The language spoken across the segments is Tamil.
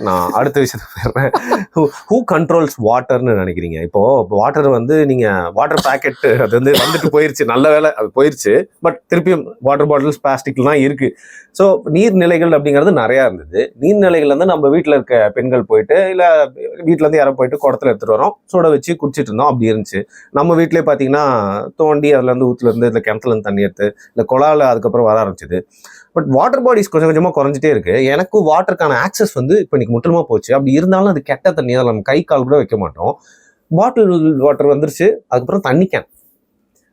நான் அடுத்த விஷயத்த போயிடுறேன். ஹூ கண்ட்ரோல்ஸ் வாட்டர்னு நினைக்கிறீங்க? இப்போ வாட்டர் வந்து நீங்க வாட்டர் பேக்கெட் அது வந்து வந்துட்டு போயிருச்சு, நல்ல வேலை அது போயிருச்சு. பட் திருப்பியும் வாட்டர் பாட்டில்ஸ் பிளாஸ்டிக்லாம் இருக்கு. ஸோ நீர்நிலைகள் அப்படிங்கிறது நிறையா இருந்தது. நீர்நிலைகள் வந்து நம்ம வீட்டில் இருக்க பெண்கள் போயிட்டு இல்லை வீட்டிலேருந்து யாரும் போயிட்டு குடத்துல எடுத்துகிட்டு வரோம், சுட வச்சு குடிச்சிட்டு இருந்தோம், அப்படி இருந்துச்சு. நம்ம வீட்டிலே பார்த்தீங்கன்னா தோண்டி அதுலேருந்து ஊற்றுலேருந்து இல்லை கிணத்துலேருந்து தண்ணி எடுத்து இல்லை குழாவில் அதுக்கப்புறம் வர ஆரம்பிச்சிது. பட் வாட்டர் பாடிஸ் கொஞ்சம் கொஞ்சமாக குறைஞ்சிட்டே இருக்கு. எனக்கு வாட்டருக்கான ஆக்சஸ் வந்து இப்போ இன்னைக்கு முற்றிலுமா போச்சு. அப்படி இருந்தாலும் அது கெட்ட தண்ணி, அதில் நம்ம கை கால் கூட வைக்க மாட்டோம். பாட்டில் வாட்டர் வந்துருச்சு, அதுக்கப்புறம் தண்ணி கேன்.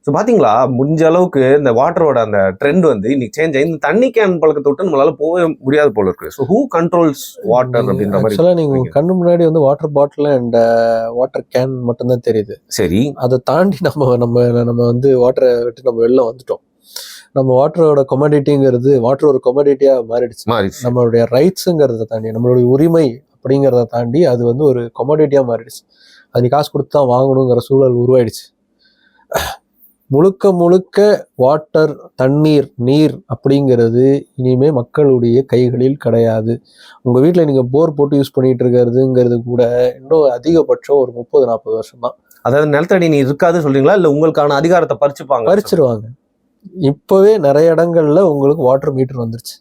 ஸோ பார்த்தீங்களா, முடிஞ்ச அளவுக்கு இந்த வாட்டரோட அந்த ட்ரெண்ட் வந்து இன்னைக்கு சேஞ்ச் ஆகி இந்த தண்ணி கேன் பழக்கத்தை விட்டு நம்மளால போக முடியாது போல இருக்கு. ஸோ ஹூ கண்ட்ரோல்ஸ் வாட்டர் அப்படின்ற மாதிரி? ஆக்சுவலாக நீங்கள் கண்ணு முன்னாடி வந்து water bottle and water can மட்டும்தான் தெரியுது. சரி, அதை தாண்டி நம்ம வந்து வாட்டரை விட்டு நம்ம வெளில வந்துட்டோம். நம்ம வாட்டரோட கொமடிட்டிங்கிறது வாட்டர் ஒரு கொமடிட்டியாக மாறிடுச்சு. நம்மளுடைய ரைட்ஸுங்கிறத தாண்டி, நம்மளுடைய உரிமை அப்படிங்கிறத தாண்டி அது வந்து ஒரு கொமடிட்டியாக மாறிடுச்சு. அது நீ காசு கொடுத்து தான் வாங்கணுங்கிற சூழல் உருவாயிடுச்சு. முழுக்க முழுக்க வாட்டர், தண்ணீர், நீர் அப்படிங்கிறது இனிமே மக்களுடைய கைகளில் கிடையாது. உங்கள் வீட்டில் நீங்கள் போர் போட்டு யூஸ் பண்ணிட்டு இருக்கிறதுங்கிறது கூட இன்னும் அதிகபட்சம் ஒரு 30-40 வருஷம் தான். அதாவது நிலத்தடி நீர் இருக்காது சொல்றீங்களா, இல்லை உங்களுக்கான அதிகாரத்தை பறிச்சிருவாங்க? இப்போவே நிறைய இடங்கள்ல உங்களுக்கு வாட்டர் மீட்டர் வந்துருச்சு.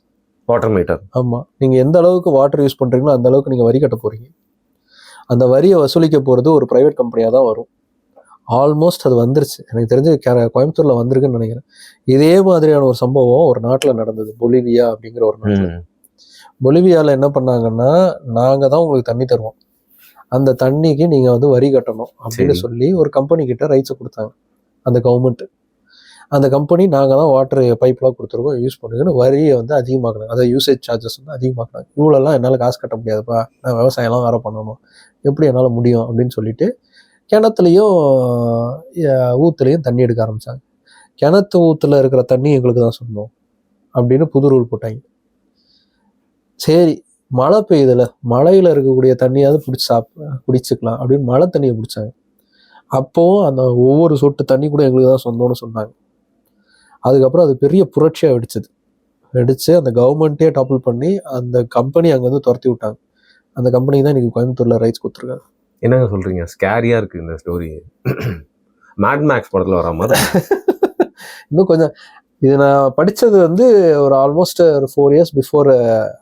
Water meter? ஆமாம். நீங்கள் எந்த அளவுக்கு வாட்டர் யூஸ் பண்ணுறீங்களோ அந்த அளவுக்கு நீங்கள் வரி கட்ட போகிறீங்க. அந்த வரியை வசூலிக்க போகிறது ஒரு ப்ரைவேட் கம்பெனியாக தான் வரும். ஆல்மோஸ்ட் அது வந்துருச்சு. எனக்கு தெரிஞ்சு கோயம்புத்தூரில் வந்திருக்குன்னு நினைக்கிறேன். இதே மாதிரியான ஒரு சம்பவம் ஒரு நாட்டில் நடந்தது, பொலிவியா அப்படிங்கிற ஒரு நாட்டில். பொலிவியாவில் என்ன பண்ணாங்கன்னா, நாங்கள் தான் உங்களுக்கு தண்ணி தருவோம், அந்த தண்ணிக்கு நீங்கள் வந்து வரி கட்டணும் அப்படின்னு சொல்லி ஒரு கம்பெனி கிட்ட ரைட்ஸை கொடுத்தாங்க. அந்த கவர்மெண்ட், அந்த கம்பெனி நாங்கள் தான் வாட்டர் பைப்லாம் கொடுத்துருக்கோம், யூஸ் பண்ணுங்கன்னு வரியை வந்து அதிகமாக்கினாங்க. அதை யூசேஜ் சார்ஜஸ் வந்து அதிகமாக்கினாங்க. இவ்வளோலாம் என்னால் காசு கட்ட முடியாதுப்பா, நான் விவசாயம்லாம் வேறு பண்ணணும், எப்படி என்னால் முடியும் அப்படின்னு சொல்லிட்டு கிணத்துலையும் ஊற்றுலையும் தண்ணி எடுக்க ஆரம்பித்தாங்க. கிணத்து ஊற்றுல இருக்கிற தண்ணி எங்களுக்கு தான் சொந்தம் அப்படின்னு புது ரூல் போட்டாங்க. சரி, மழை பெய்யுதுல, மழையில் இருக்கக்கூடிய தண்ணியாவது குடிச்சுக்கலாம் அப்படின்னு மழை தண்ணியை பிடிச்சாங்க. அப்போவும் அந்த ஒவ்வொரு சொட்டு தண்ணி கூட எங்களுக்கு தான் சொந்தம்னு சொன்னாங்க. அதுக்கப்புறம் அது பெரிய புரட்சியாக வெடிச்சு அந்த கவர்மெண்ட்டே டாப்பிள் பண்ணி அந்த கம்பெனி அங்கேருந்து துரத்தி விட்டாங்க. அந்த கம்பெனிக்கு தான் இன்னைக்கு கோயம்புத்தூரில் ரைட்ஸ் கொடுத்துருக்காங்க. என்னங்க சொல்றீங்க? ஸ்கேரியா இருக்கு இந்த ஸ்டோரி. மேட் மேக்ஸ் படத்துல வர மாதிரி. இன்னும் கொஞ்சம் இது நான் படித்தது வந்து ஒரு ஆல்மோஸ்ட் ஒரு 4 years பிஃபோர்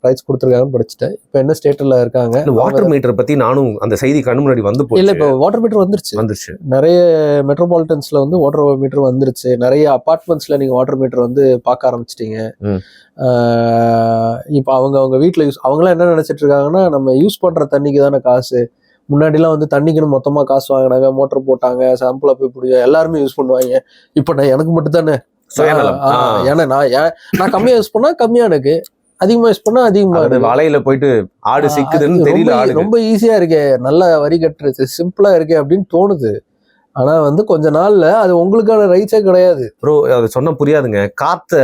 ரைட்ஸ் கொடுத்துருக்காங்கன்னு படிச்சுட்டேன். இப்போ என்ன ஸ்டேட்டில் இருக்காங்க? வாட்டர் மீட்டர் பற்றி நானும் அந்த செய்தி கண்ணு முன்னாடி வந்து போய் இல்லை, இப்போ வாட்டர் மீட்டர் வந்துருச்சு. நிறைய மெட்ரோபாலிட்டன்ஸில் வந்து வாட்டர் மீட்டர் வந்துருச்சு. நிறைய அப்பார்ட்மெண்ட்ஸில் நீங்கள் வாட்டர் மீட்டர் வந்து பார்க்க ஆரம்பிச்சிட்டிங்க. இப்போ அவங்க வீட்டில் அவங்களாம் என்ன நினச்சிட்டு இருக்காங்கன்னா, நம்ம யூஸ் பண்ணுற தண்ணிக்கு தானே காசு. முன்னாடிலாம் வந்து தண்ணிக்குன்னு மொத்தமாக காசு வாங்கினாங்க, மோட்டர் போட்டாங்க, சாம்பிளை போய் பிடிச்ச எல்லாருமே யூஸ் பண்ணுவாங்க. இப்போ நான் எனக்கு மட்டும் தானே, ஏன்னா நான் கம்மியா யூஸ் பண்ணா கம்மியா, எனக்கு அதிகமா யூஸ் பண்ணா அதிகமா. வலையில போயிட்டு ஆடு சிக்குதுன்னு தெரியல. ரொம்ப ஈஸியா இருக்கே, நல்ல வரி கட்டுறது சிம்பிளா இருக்கே அப்படின்னு தோணுது. ஆனா வந்து கொஞ்ச நாள்ல அது உங்களுக்கான ரைட்ஸே கிடையாது. ப்ரோ, அது சொன்ன புரியாதுங்க. காத்த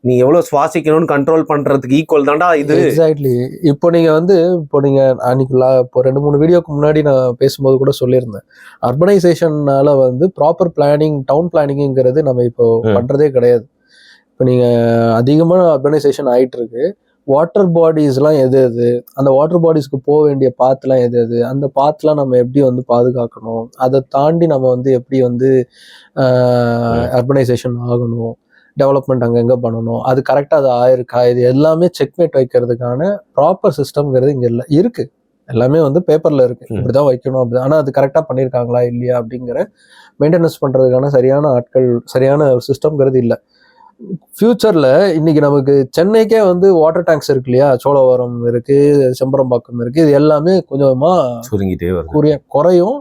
நீ எவ்வளவு சுவாசிக்கணும்னு கண்ட்ரோல் பண்றதுக்கு ஈக்குவல் தான்டா இது. எக்ஸாக்ட்லி. இப்போ நீங்க அன்னைக்கு இப்போ 2-3 வீடியோக்கு முன்னாடி நான் பேசும்போது கூட சொல்லியிருந்தேன், அர்பனைசேஷன்னால வந்து ப்ராப்பர் பிளானிங், டவுன் பிளானிங்கிறது நம்ம இப்போ பண்றதே கிடையாது. இப்போ நீங்க அதிகமான அர்பனைசேஷன் ஆயிட்டு இருக்கு. வாட்டர் பாடிஸ்லாம் எது, அந்த வாட்டர் பாடிஸ்க்கு போக வேண்டிய பாத்துலாம் எது, அந்த பாத்துலாம் நம்ம எப்படி வந்து பாதுகாக்கணும், அதை தாண்டி நம்ம வந்து எப்படி வந்து அர்பனைசேஷன் ஆகணும், டெவலப்மெண்ட் அங்கங்கே பண்ணணும், அது கரெக்டாக அது ஆயிருக்கா, இது எல்லாமே செக்மேட் வைக்கிறதுக்கான ப்ராப்பர் சிஸ்டம்ங்கிறது இங்கே இல்லை. இருக்குது, எல்லாமே வந்து பேப்பரில் இருக்குது, இப்படி தான் வைக்கணும் அப்படி. ஆனால் அது கரெக்டாக பண்ணியிருக்காங்களா இல்லையா அப்படிங்கிற மெயின்டெனன்ஸ் பண்ணுறதுக்கான சரியான ஆட்கள், சரியான ஒரு சிஸ்டம்ங்கிறது இல்லை. ஃபியூச்சரில் இன்னைக்கு நமக்கு சென்னைக்கே வந்து வாட்டர் டேங்க்ஸ் இருக்கு இல்லையா, சோழவரம் இருக்குது, செம்பரம்பாக்கம் இருக்குது, இது எல்லாமே கொஞ்சமாக சுருங்கிட்டே குறையும்.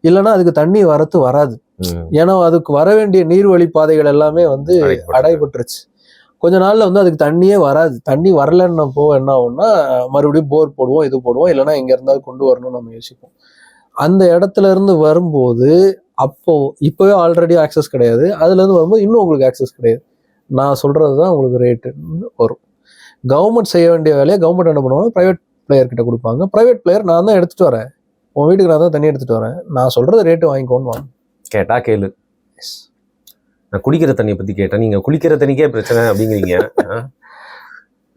இல்லைன்னா அதுக்கு தண்ணி வராது. ஏன்னா அதுக்கு வர வேண்டிய நீர்வழி பாதைகள் எல்லாமே வந்து அடைபட்டுருச்சு. கொஞ்ச நாள்ல வந்து அதுக்கு தண்ணியே வராது. தண்ணி வரலன்னப்போ என்ன ஆகும்னா, மறுபடியும் போர் போடுவோம், இது போடுவோம், இல்லைன்னா எங்க இருந்தாவது கொண்டு வரணும்னு நம்ம யோசிப்போம். அந்த இடத்துல இருந்து வரும்போது இப்போவே ஆல்ரெடி ஆக்சஸ் கிடையாது, அதுல இருந்து வரும்போது இன்னும் உங்களுக்கு ஆக்சஸ் கிடையாது. நான் சொல்றதுதான் உங்களுக்கு ரேட்டு வரும். கவர்மெண்ட் செய்ய வேண்டிய வேலையை கவர்மெண்ட் என்ன பண்ணுவாங்க, பிரைவேட் பிளேயர் கிட்ட கொடுப்பாங்க. பிரைவேட் பிளேயர் நான் தான் எடுத்துட்டு வரேன், உன் வீட்டுக்கு நான் தான் தண்ணி எடுத்துட்டு வரேன், நான் சொல்றது ரேட்டு வாங்கிக்கோன்னு வாங்க. கேட்டா கேளு. நான் குடிக்கிற தண்ணியை பத்தி கேட்டேன், நீங்க குளிக்கிற தண்ணிக்கே பிரச்சனை அப்படிங்கிறீங்க.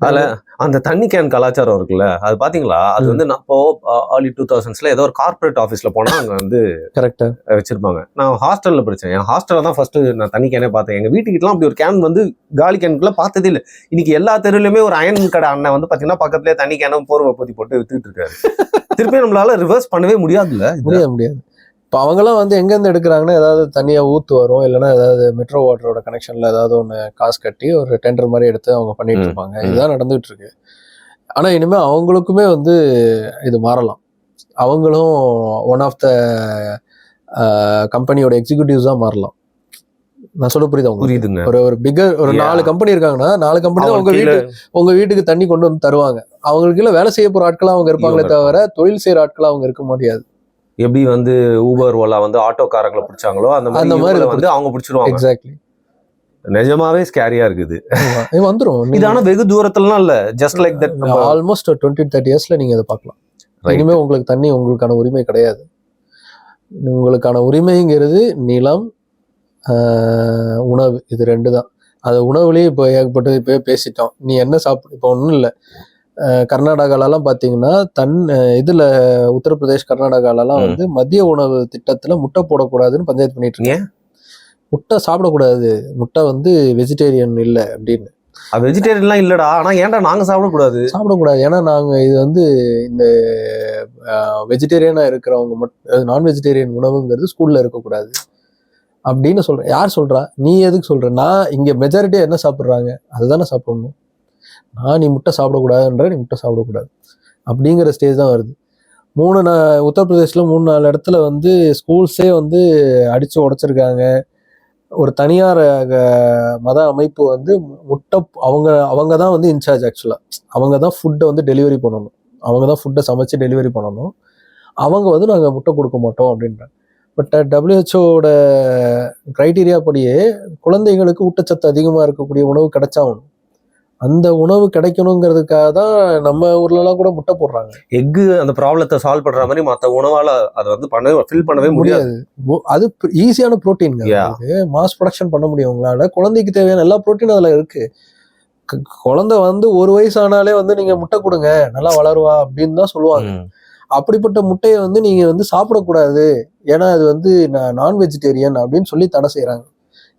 அதுல அந்த தண்ணி கேன் கலாச்சாரம் இருக்குல்ல, அது பாத்தீங்களா? அது வந்து நான் இப்போ early 2000s ஏதோ ஒரு கார்ப்பரேட் ஆஃபீஸ்ல போனா அங்க வந்து கரெக்டா வச்சிருப்பாங்க. நான் ஹாஸ்டல்ல படிச்சேன். என் ஹாஸ்டல்ல தான் ஃபர்ஸ்ட் நான் தண்ணி கேனே பார்த்தேன். எங்க வீட்டுக்கிட்டலாம் அப்படி ஒரு கேன் வந்து காலி கேனுக்குள்ள பார்த்ததே இல்ல. இன்னைக்கு எல்லா தெருவுலயுமே ஒரு அயன் கடை அண்ணன் வந்து பாத்தீங்கன்னா பக்கத்துலயே தண்ணி கேனும் போர்வை பொத்தி போட்டு வித்துட்டு இருக்காரு. திருப்பி நம்மளால ரிவர்ஸ் பண்ணவே முடியாதுல்ல. முடியாது. இப்போ அவங்கெல்லாம் வந்து எங்கேருந்து எடுக்கிறாங்கன்னா, ஏதாவது தனியாக ஊற்று வரும், இல்லைன்னா ஏதாவது மெட்ரோ வாட்டரோட கனெக்ஷனில் ஏதாவது ஒன்று காசு கட்டி ஒரு டெண்டர் மாதிரி எடுத்து அவங்க பண்ணிட்டு இருப்பாங்க. இதுதான் நடந்துகிட்டு இருக்கு. ஆனால் இனிமேல் அவங்களுக்குமே வந்து இது மாறலாம். அவங்களும் ஒன் ஆஃப் த கம்பெனியோட எக்ஸிக்யூட்டிவ்ஸாக மாறலாம். நான் சொல்ல புரியுது அவங்க புரியுதுங்க. ஒரு பிகர் ஒரு 4 கம்பெனி இருக்காங்கன்னா 4 கம்பெனி தான் உங்க வீட்டுக்கு தண்ணி கொண்டு வந்து தருவாங்க. அவங்களுக்கு இல்லை வேலை செய்ய போற ஆட்களா அவங்க இருப்பாங்களே தவிர தொழில் செய்யற ஆட்களா அவங்க இருக்க முடியாது. எப்படி வந்து ஊபர் ஓலா வந்து ஆட்டோக்காரங்களை பிடிச்சாங்களோ அந்த மாதிரி வந்து அவங்க பிடிச்சிருவாங்க. எக்ஸாக்ட்லி. நிஜமாவே ஸ்கேரியா இருக்குது. வந்துரும். இது ஆனா வெகு தூரத்துலலாம் இல்ல, ஜஸ்ட் லைக் தட். ஆல்மோஸ்ட் 20-30 இயர்ஸ்ல நீங்க அதை பார்க்கலாம். இனிமே உங்களுக்கு தண்ணி உங்களுக்கான உரிமை கிடையாது. உங்களுக்கான உரிமைங்கிறது நிலம், உணவு, இது 2 தான். அது உணவுலேயே இப்போ ஏகப்பட்டது இப்போ பேசிட்டோம். நீ என்ன இப்போ ஒன்றும் இல்லை. கர்நாடகாலலாம் பார்த்தீங்கன்னா இதில் உத்தரப்பிரதேஷ் கர்நாடகாலலாம் வந்து மதிய உணவு திட்டத்தில் முட்டை போடக்கூடாதுன்னு பஞ்சாயத்து பண்ணிட்டு இருக்கேன். முட்டை சாப்பிடக்கூடாது, முட்டை வந்து வெஜிடேரியன் இல்லை அப்படின்னு. வெஜிடேரியன்லாம் இல்லடா, ஆனால் ஏன்டா நாங்கள் சாப்பிடக்கூடாது? ஏன்னா நாங்கள் இது வந்து இந்த வெஜிடேரியனாக இருக்கிறவங்க மட்டும், நான் வெஜிடேரியன் உணவுங்கிறது ஸ்கூலில் இருக்கக்கூடாது அப்படின்னு சொல்கிறேன். யார் சொல்கிறா? நீ எதுக்கு சொல்கிற? நான் இங்கே மெஜாரிட்டியாக என்ன சாப்பிட்றாங்க அதுதானே சாப்பிடணும். நீ முட்டை சாப்பிடக்கூடாதுன்ற, நீ முட்டை சாப்பிடக்கூடாது அப்படிங்கிற ஸ்டேஜ் தான் வருது. உத்தரப்பிரதேசில் 3-4 இடத்துல வந்து ஸ்கூல்ஸே வந்து அடித்து உடைச்சிருக்காங்க. ஒரு தனியார் மத அமைப்பு வந்து முட்டை அவங்க தான் வந்து இன்சார்ஜ். ஆக்சுவலாக அவங்க தான் ஃபுட்டை வந்து டெலிவரி பண்ணணும், அவங்க தான் ஃபுட்டை சமைச்சு டெலிவரி பண்ணணும். அவங்க வந்து நாங்கள் முட்டை கொடுக்க மாட்டோம் அப்படின்றாங்க. பட் WHO க்ரைட்டீரியா படியே குழந்தைகளுக்கு ஊட்டச்சத்து அதிகமாக இருக்கக்கூடிய உணவு கிடைச்சாகணும். அந்த உணவு கிடைக்கணுங்கிறதுக்காக தான் நம்ம ஊர்லலாம் கூட முட்டை போடுறாங்க. எக்கு அந்த ப்ராப்ளத்தை சால்வ் பண்ற மாதிரி மற்ற உணவால அதை வந்து ஃபில் பண்ணவே முடியாது. அது ஈஸியான ப்ரோட்டீன், மாஸ் ப்ரொடக்ஷன் பண்ண முடியும் உங்களால. குழந்தைக்கு தேவையான எல்லா ப்ரோட்டீனும் அதுல இருக்கு. குழந்தை வந்து 1 வயசு ஆனாலே வந்து நீங்க முட்டை கொடுங்க நல்லா வளருவா அப்படின்னு தான் சொல்லுவாங்க. அப்படிப்பட்ட முட்டையை வந்து நீங்க வந்து சாப்பிடக்கூடாது, ஏன்னா அது வந்து நான் வெஜிடேரியன் அப்படின்னு சொல்லி தடை செய்யறாங்க.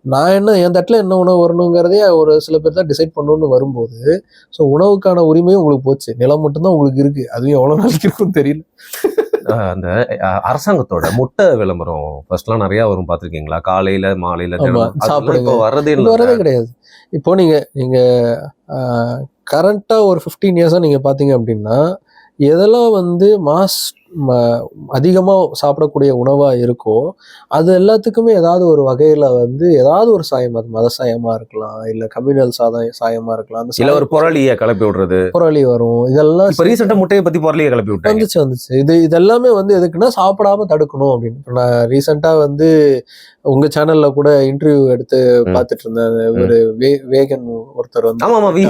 நான் என் தட்டில் என்ன உணவு வரணுங்கிறதே ஒரு சில பேர் தான் டிசைட் பண்ணணும்னு வரும்போது, ஸோ உணவுக்கான உரிமையும் உங்களுக்கு போச்சு. நிலம் மட்டும்தான் உங்களுக்கு இருக்கு. அதுவும் எவ்வளோ நாளைக்கு இருக்குன்னு தெரியல. அந்த அரசாங்கத்தோட முட்டை விளம்பரம் ஃபர்ஸ்ட்லாம் நிறைய வரும், பார்த்துருக்கீங்களா? காலையில மாலையில சாப்பிடுங்க. வரதே கிடையாது. இப்போ நீங்க கரண்டா ஒரு 15 இயர்ஸா நீங்க பாத்தீங்க அப்படின்னா, எதெல்லாம் வந்து அதிகமாக சாப்பிடக்கூடிய உணவாக இருக்கோ அது எல்லாத்துக்குமே ஏதாவது ஒரு வகையில் வந்து ஏதாவது ஒரு சாயம், அது மத சாயமாக இருக்கலாம், இல்லை கம்யூனல் சாயமாக இருக்கலாம். அந்த இல்லை ஒரு புரளியை கிளப்பி விடுறது, புரளி வரும். இதெல்லாம் இப்போ ரீசெண்டாக முட்டையை பற்றி புரளியை கிளப்பி விட்டு வந்துச்சு. இதெல்லாமே வந்து எதுக்குன்னா சாப்பிடாம தடுக்கணும் அப்படின்னு. இப்போ நான் ரீசெண்டாக வந்து உங்கள் சேனலில் கூட இன்டர்வியூ எடுத்து பார்த்துட்டு இருந்தேன். ஒரு வேகன் ஒருத்தர் வந்து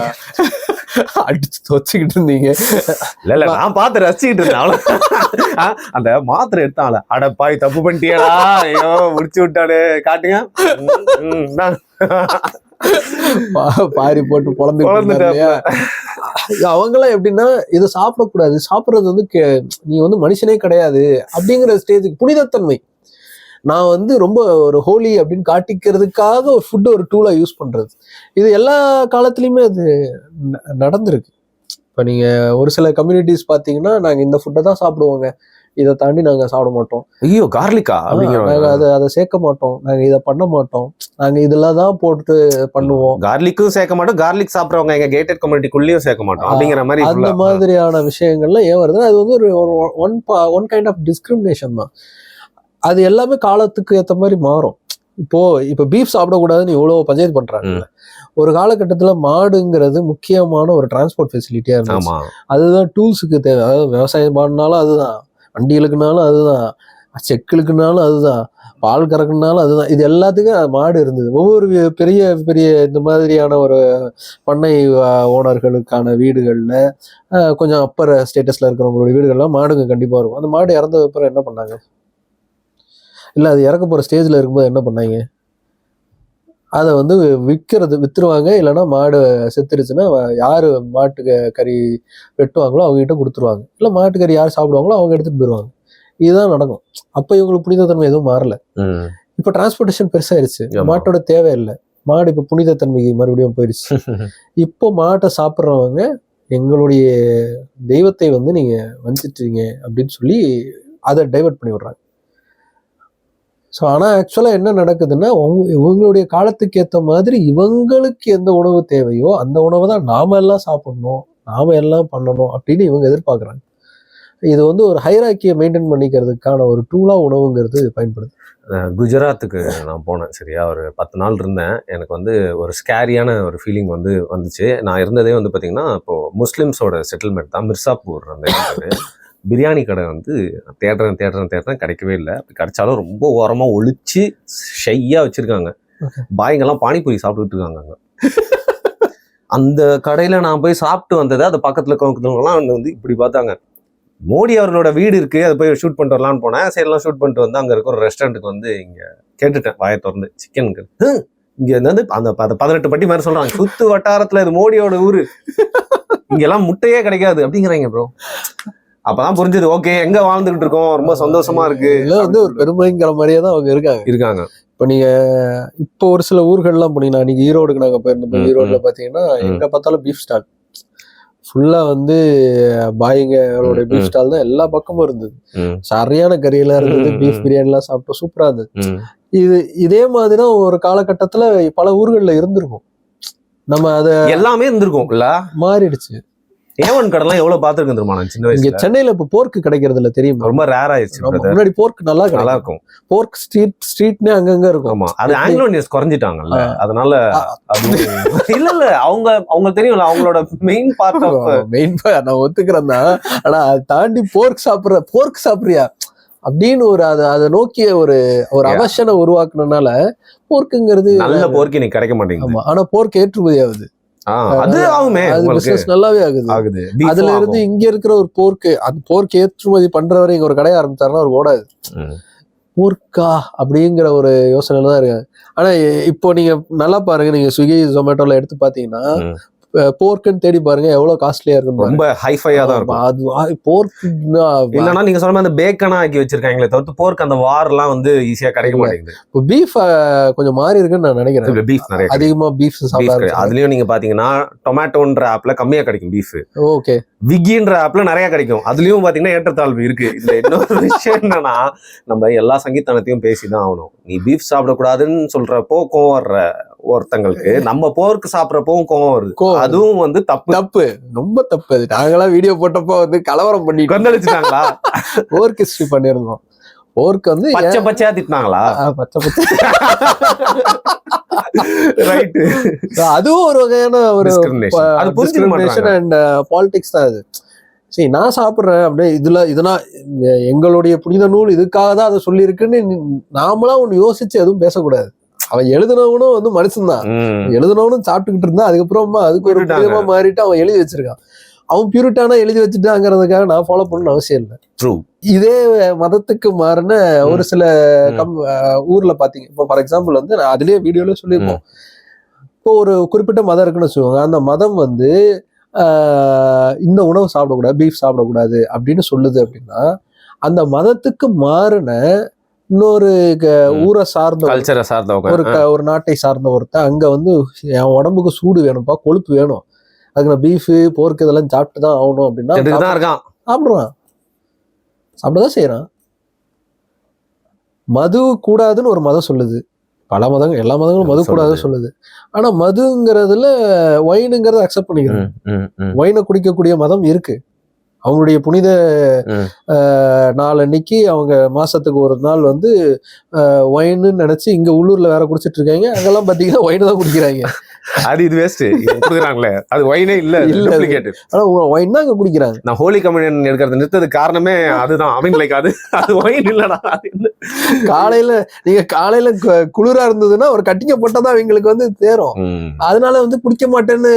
அடிச்சு தொச்சுக்கிட்டு இருந்தீங்க. இல்ல நான் பார்த்து ரசிச்சுக்கிட்டு இருந்தேன். அந்த மாத்திரை எடுத்தால அடப்பாய் தப்பு பண்ணிட்டியடா, ஐயோ முடிச்சு விட்டாடு காட்டுங்க, பாரி போட்டு பொழந்துட்டாங்க. அவங்கெல்லாம் எப்படின்னா இதை சாப்பிடக்கூடாது, சாப்பிட்றது வந்து நீ வந்து மனுஷனே கிடையாது அப்படிங்கிற ஸ்டேஜுக்கு, புனிதத்தன்மை, நான் வந்து ரொம்ப ஒரு ஹோலி அப்படின்னு காட்டிக்கிறதுக்காக ஒரு ஃபுட்டு ஒரு டூலா யூஸ் பண்றது, இது எல்லா காலத்துலயுமே அது நடந்திருக்கு. இப்போ நீங்க ஒரு சில கம்யூனிட்டிஸ் பாத்தீங்கன்னா நாங்க இந்த ஃபுட்டை தான் சாப்பிடுவோங்க, இதை தாண்டி நாங்க சாப்பிட மாட்டோம். ஐயோ கார்லிக்கா நாங்க அதை சேர்க்க மாட்டோம், நாங்க இதை பண்ண மாட்டோம், நாங்க இதெல்லாம் தான் போட்டு பண்ணுவோம். கார்லிக்கும் சேர்க்க மாட்டோம், கார்லிக் சாப்பிட்றவங்க எங்க கேட்டட் கம்யூனிட்டிக்குள்ளேயும் சேர்க்க மாட்டோம் அப்படிங்கிற மாதிரி அந்த மாதிரியான விஷயங்கள்லாம் ஏன் வருதுன்னா அது வந்து ஒரு ஒன் கைண்ட் ஆஃப் டிஸ்கிரிமினேஷன் தான். அது எல்லாமே காலத்துக்கு ஏற்ற மாதிரி மாறும். இப்போ பீஃப் சாப்பிடக்கூடாதுன்னு இவ்வளவு பஞ்சாயத்து பண்றாங்க. ஒரு காலகட்டத்துல மாடுங்கிறது முக்கியமான ஒரு டிரான்ஸ்போர்ட் ஃபெசிலிட்டியா இருந்துச்சு. அதுதான் டூல்ஸுக்கு தேவை. அதாவது விவசாயம் பண்ணாலும் அதுதான், வண்டிகளுக்குனாலும் அதுதான், செக்குலுக்குனாலும் அதுதான், பால் கறக்குனாலும் அதுதான். இது எல்லாத்துக்கும் மாடு இருந்தது. ஒவ்வொரு பெரிய பெரிய இந்த மாதிரியான ஒரு பண்ணை ஓனர்களுக்கான வீடுகள்ல கொஞ்சம் அப்பர் ஸ்டேட்டஸ்ல இருக்கிறவங்களோட வீடுகள்லாம் மாடுங்க கண்டிப்பா இருக்கும். அந்த மாடு இறந்த அப்புறம் என்ன பண்ணாங்க? இல்லை அது இறக்க போகிற ஸ்டேஜில் இருக்கும்போது என்ன பண்ணாங்க? அதை வந்து வித்துருவாங்க. இல்லைன்னா மாடு செத்துருச்சுன்னா யாரு மாட்டு கறி வெட்டுவாங்களோ அவங்க கிட்ட கொடுத்துருவாங்க. இல்லை மாட்டுக்கறி யார் சாப்பிடுவாங்களோ அவங்க எடுத்துட்டு போயிடுவாங்க. இதுதான் நடக்கும். அப்ப இவங்களுக்கு புனிதத்தன்மை எதுவும் மாறல. இப்ப டிரான்ஸ்போர்டேஷன் பெருசாயிருச்சு, மாட்டோட தேவை இல்லை, மாடு இப்ப புனிதத்தன்மைக்கு மறுபடியும் போயிடுச்சு. இப்போ மாட்டை சாப்பிட்றவங்க எங்களுடைய தெய்வத்தை வந்து நீங்க வஞ்சிட்டீங்க அப்படின்னு சொல்லி அதை டைவர்ட் பண்ணி விடுறாங்க. ஸோ ஆனால் ஆக்சுவலாக என்ன நடக்குதுன்னா, இவங்களுடைய காலத்துக்கு ஏற்ற மாதிரி இவங்களுக்கு எந்த உணவு தேவையோ அந்த உணவை தான் நாம எல்லாம் சாப்பிடணும், நாம எல்லாம் பண்ணணும் அப்படின்னு இவங்க எதிர்பார்க்குறாங்க. இது வந்து ஒரு ஹைராக்கியை மெயின்டைன் பண்ணிக்கிறதுக்கான ஒரு டூலா உணவுங்கிறது பயன்படுது. குஜராத்துக்கு நான் போனேன், சரியா, ஒரு 10 நாள் இருந்தேன். எனக்கு வந்து ஒரு ஸ்கேரியான ஒரு ஃபீலிங் வந்து வந்துச்சு. நான் இருந்ததே வந்து பார்த்தீங்கன்னா இப்போது முஸ்லிம்ஸோட செட்டில்மெண்ட் தான், மிர்சாப்பூர் அந்த இடத்துல. பிரியாணி கடை வந்து தேடுறேன் கிடைக்கவே இல்லை. அப்படி கிடைச்சாலும் ரொம்ப ஓரமாக ஒழிச்சு ஷையாக வச்சுருக்காங்க. பாய்ங்கெல்லாம் பானிபூரி சாப்பிட்டுட்டு இருக்காங்க அங்கே. அந்த கடையில் நான் போய் சாப்பிட்டு வந்ததை அது பக்கத்தில் இருக்கவங்கலாம் வந்து இப்படி பார்த்தாங்க. மோடி அவர்களோட வீடு இருக்குது, அதை போய் ஷூட் பண்ணிட்டு வரலான்னு போனேன். சைடெல்லாம் ஷூட் பண்ணிட்டு வந்து அங்கே இருக்க ஒரு ரெஸ்டாரண்ட்டுக்கு வந்து இங்கே கேட்டுட்டேன், வாயை திறந்து, சிக்கனுக்கு. இங்கே வந்து அந்த 18 பட்டி மாதிரி சொல்கிறாங்க, சுற்று வட்டாரத்தில் இது மோடியோட ஊர், இங்கெல்லாம் முட்டையே கிடைக்காது அப்படிங்கிறாங்க ப்ரோ. அப்பதான் புரிஞ்சது, ஓகே எங்க வாழ்ந்துகிட்டு இருக்கோம், ரொம்ப சந்தோஷமா இருக்கு. இதெல்லாம் வந்து ஒரு பெருமைங்கிற மாதிரியே தான் அவங்க இருக்காங்க. இப்போ நீங்க இப்போ ஒரு சில ஊர்கள்லாம் போனீங்கன்னா, நீங்க ஈரோடுக்கு நாங்க போயிருந்தோம். ஈரோடுல பாத்தீங்கன்னா எங்க பார்த்தாலும் பீஃப் ஸ்டால் ஃபுல்லா வந்து பாய்ங்களோட பீஃப் ஸ்டால் தான் எல்லா பக்கமும் இருந்தது. சரியான கறியெல்லாம் இருந்தது, பீஃப் பிரியாணி எல்லாம் சாப்பிட்டோம், சூப்பரா இருந்தது. இதே மாதிரிதான் ஒரு காலகட்டத்துல பல ஊர்கள்ல இருந்திருக்கும். நம்ம அதை எல்லாமே இருந்திருக்கும் இல்ல, மாறிடுச்சு. ஏவன் கடலாம் எவ்வளவு பாத்துருக்கு தெரியுமா? சின்ன வயசுல சென்னையில இப்ப போர்க்கு கிடைக்கிறது இல்ல தெரியுமா, ரொம்ப ரேர் ஆயிடுச்சு. முன்னாடி போர்க் நல்லா இருக்கும், போர்க் ஸ்ட்ரீட்னே அங்கங்க இருக்கும். ஆமா, அது ஆங்கிலோ இந்தியன்ஸ் குறைஞ்சிட்டாங்கல்ல, அதனால இல்ல அவங்க தெரியும்ல, அவங்களோட மெயின் பார்ட் நான் ஒத்துக்கிறேன் தான். ஆனா அதை தாண்டி போர்க் சாப்பிடுறியா அப்படின்னு ஒரு அதை நோக்கிய ஒரு அவசனை உருவாக்குனனால போர்க்குங்கிறது நல்ல போர்க்கு இன்னைக்கு கிடைக்க மாட்டேங்குது. ஆனா போர்க் ஏற்றுமதி ஆகுது, அது ஆகுமே, நல்லாவே ஆகுது. அதுல இருந்து இங்க இருக்கிற ஒரு போர்க்கு ஏற்றுமதி பண்றவரை இங்க ஒரு கடையை ஆரம்பிச்சாருன்னா ஒரு ஓடாது. போர்க்கா அப்படிங்கிற ஒரு யோசனையில தான் இருக்கு. ஆனா இப்போ நீங்க நல்லா பாருங்க, நீங்க ஸ்விக்கி ஜொமேட்டோல எடுத்து பாத்தீங்கன்னா போர்க்குன்னு தேடி பாருங்க, எவ்வளவு காஸ்ட்லியா இருக்கும், ரொம்ப ஹைஃபையா தான் இருக்கும். அது போர்க் இல்லைன்னா நீங்க சொன்ன அந்த பேக்கனா ஆக்கி வச்சிருக்காங்களே தவிர்த்து போர்க் அந்த வார்லாம் வந்து ஈஸியா கிடைக்க மாட்டேங்குது. இப்போ பீஃப் கொஞ்சம் மாறி இருக்குன்னு நான் நினைக்கிறேன். பீஃப் நிறைய அதிகமா பீஃப் சாப்பிடுறாங்க. அதுலயும் நீங்க பாத்தீங்கன்னா டொமேட்டோன்ற ஆப்ல கம்மியா கிடைக்கும் பீஃப். ஓகே, விக்கின்ற ஆப்ல நிறைய கிடைக்கும். அதுலயும் பாத்தீங்கன்னா ஏற்றத்தாழ்வு இருக்கு. இதுல இன்னொரு விஷயம் என்னன்னா, நம்ம எல்லா சங்கீதனத்தையும் பேசிதான் ஆகணும். நீ பீஃப் சாப்பிடக்கூடாதுன்னு சொல்றப்போ கோவம் வர்ற ஒருத்தங்களுக்கு நம்ம போர்க்கு சாப்பிடறப்பவும் கோவம் வருது. அதுவும் வந்து தப்பு, ரொம்ப தப்பு. அது நாங்களாம் வீடியோ போட்டப்போ வந்து கலவரம் பண்ணி கொந்தளிச்சுட்டாங்களா, போர்க் ஹிஸ்டரி பண்ணிருந்தோம். போர்க் வந்து பச்சையா திட்டினாங்களா, ரைட். அதுவும் ஒரு வகையான ஒரு டிஸ்கிரிமினேஷன் அண்ட் பாலிடிக்ஸ் தான் அது. சரி, நான் சாப்பிட்றேன் அப்படியே இதெல்லாம் எங்களுடைய புனித நூல் இதுக்காக தான் அதை சொல்லியிருக்குன்னு நாமளா ஒண்ணு யோசிச்சு எதுவும் பேசக்கூடாது. அவன் எழுதுனவனும் வந்து மனுஷன்தான், எழுதுனவனும் சாப்பிட்டுக்கிட்டு இருந்தா அதுக்கப்புறமா அதுக்கு ஒரு புனிதமா மாறிட்டு அவன் எழுதி வச்சிருக்கான். அவன் பியூரிட்டானா எழுதி வச்சுட்டாங்கிறதுக்காக நான் ஃபாலோ பண்ணணும்னு அவசியம் இல்லை. இதே மதத்துக்கு மாறின ஒரு சில ஊர்ல பாத்தீங்க, இப்போ ஃபார் எக்ஸாம்பிள் வந்து நான் அதுலயே வீடியோல சொல்லியிருப்போம். இப்போ ஒரு குறிப்பிட்ட மதம் இருக்குன்னு வச்சுக்கோங்க, அந்த மதம் வந்து இந்த உணவு சாப்பிடக்கூடாது, பீஃப் சாப்பிடக்கூடாது அப்படின்னு சொல்லுது. அப்படின்னா அந்த மதத்துக்கு மாறின இன்னொரு ஊரை சார்ந்த ஒரு நாட்டை சார்ந்த ஒருத்தன் அங்க வந்து என் உடம்புக்கு சூடு வேணும்ப்பா, கொழுப்பு வேணும், அதுக்கு நான் பீஃப் போர்க்கு இதெல்லாம் சாப்பிட்டு தான் ஆகணும் அப்படின்னா சாப்பிடுவான், சாப்பிடதான் செய்யறான். மது கூடாதுன்னு ஒரு மதம் சொல்லுது, பல மதங்கள், எல்லா மதங்களும் மது கூடாதுன்னு சொல்லுது. ஆனா மதுங்கிறதுல ஒயினுங்கிறத அக்செப்ட் பண்ணிக்கிறேன். ஒயினை குடிக்கக்கூடிய மதம் இருக்கு. அவங்களுடைய புனித நாளன்னைக்கு அவங்க மாசத்துக்கு ஒரு நாள் வந்து ஒயின்னு நினைச்சு இங்க உள்ளூர்ல வேற குடிச்சிட்டு இருக்காங்க. அங்கெல்லாம் பாத்தீங்கன்னா ஒயின் தான் குடிக்கிறாங்க. அது இது வேஸ்ட் குடுக்குறாங்களே, அது ஒயினே இல்ல, ஆனா ஒயின் தான் அங்க குடிக்கிறாங்க. நான் ஹோலி கம்யூனியன் எடுக்கிறது நிறுத்ததுக்கு காரணமே அதுதான். அவங்களுக்கு அது ஒயின் இல்லடா. காலையில குளிரா இருந்ததுன்னா ஒரு கட்டிங்க போட்டாதான் அவங்களுக்கு வந்து தேரும். அதனால வந்து குடிக்க மாட்டேன்னு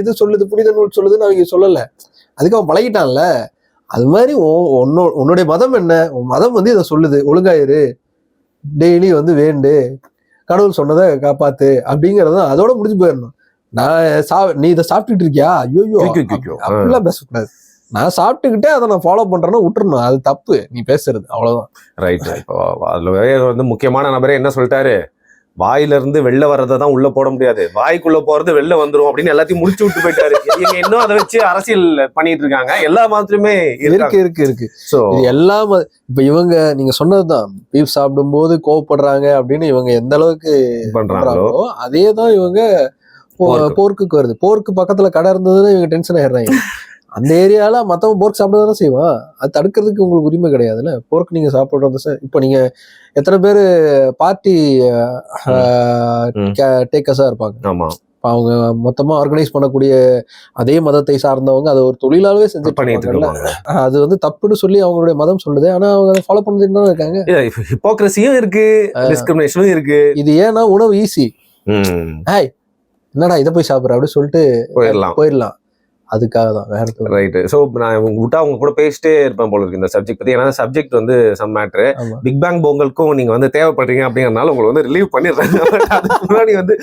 இது சொல்லுது, புனித நூல் சொல்லுதுன்னு அவங்க சொல்லல, அதுக்கு அவன் பழகிட்டான்ல. அது மாதிரி உன்னுடைய மதம் என்ன, உன் மதம் வந்து இதை சொல்லுது, ஒழுங்காயிரு, டெய்லி வந்து வேண்டு, கடவுள் சொன்னதை காப்பாத்து அப்படிங்கறது அதோட முடிஞ்சு போயிடணும். நீ இதை சாப்பிட்டுட்டு இருக்கியா, ஐயோ அப்படிலாம் பேசக்கூடாது. நான் சாப்பிட்டுக்கிட்டே அதை நான் ஃபாலோ பண்றேன்னா விட்டுறணும், அது தப்பு நீ பேசுறது, அவ்வளவுதான். ரைட். இப்போ அதுல வந்து முக்கியமான நபரே என்ன சொல்லிட்டாரு, வாயில இருந்து வெளில வர்றதை தான் உள்ள போட முடியாது, வாய்க்குள்ள போறது வெளில வந்துரும் அப்படின்னு எல்லாத்தையும் முடிச்சு விட்டு போயிட்டாரு. இவங்க இன்னும் அதை வச்சு அரசியல் பண்ணிட்டு இருக்காங்க. எல்லா மதத்திலுமே இருக்கு. சோ எல்லாம் இப்ப இவங்க நீங்க சொன்னதுதான், பீஃப் சாப்பிடும் போது கோவப்படுறாங்க அப்படின்னு இவங்க எந்த அளவுக்கு பண்றாங்களோ அதேதான் இவங்க போர்க்குக்கு வருது. போர்க்கு பக்கத்துல கடை இருந்ததுன்னு இவங்க டென்ஷன் ஆயிடுறாங்க. அந்த ஏரியால மத்தவன் போர்க் சாப்பிடதானே செய்வான், அது தடுக்கிறதுக்கு உங்களுக்கு உரிமை கிடையாதுல்ல. போர்க் நீங்க சாப்பிடுறது இப்ப நீங்க எத்தனை பேரு பார்ட்டி டேக்கர்ஸா இருப்பாங்க. ஆமா, அவங்க மொத்தமா ஆர்கனைஸ் பண்ணக்கூடிய அதே மதத்தை சார்ந்தவங்க அதை ஒரு தொழிலாளவே செஞ்சு பண்ணிட்டு இருக்காங்க. அது வந்து தப்புன்னு சொல்லி அவங்களுடைய மதம் சொல்லுது, ஆனா அவங்க அதை ஃபாலோ பண்ணிட்டு தான் இருக்காங்க. ஹிப்போக்ரசியும் இருக்கு, டிஸ்கிரிமினேஷனும் இருக்கு. இது ஏன்னா உணவு ஈஸி, என்னடா இதை போய் சாப்பிடுற அப்படின்னு சொல்லிட்டு போயிடலாம், அதுக்காக தான், வேற. ரைட். ஸோ நான் விட்டா அவங்க கூட பேசிட்டே இருப்பேன் போல இருக்கு இந்த சப்ஜெக்ட் பத்தி. ஏன்னா சப்ஜெக்ட் வந்து சம் மேட்ரு. பிக் பேங் பொங்கலுக்கும் நீங்க வந்து தேவைப்படுறீங்க அப்படிங்கறதுனால உங்களை வந்து ரிலீவ் பண்ணிடுறாங்க. அதுக்கு முன்னாடி வந்து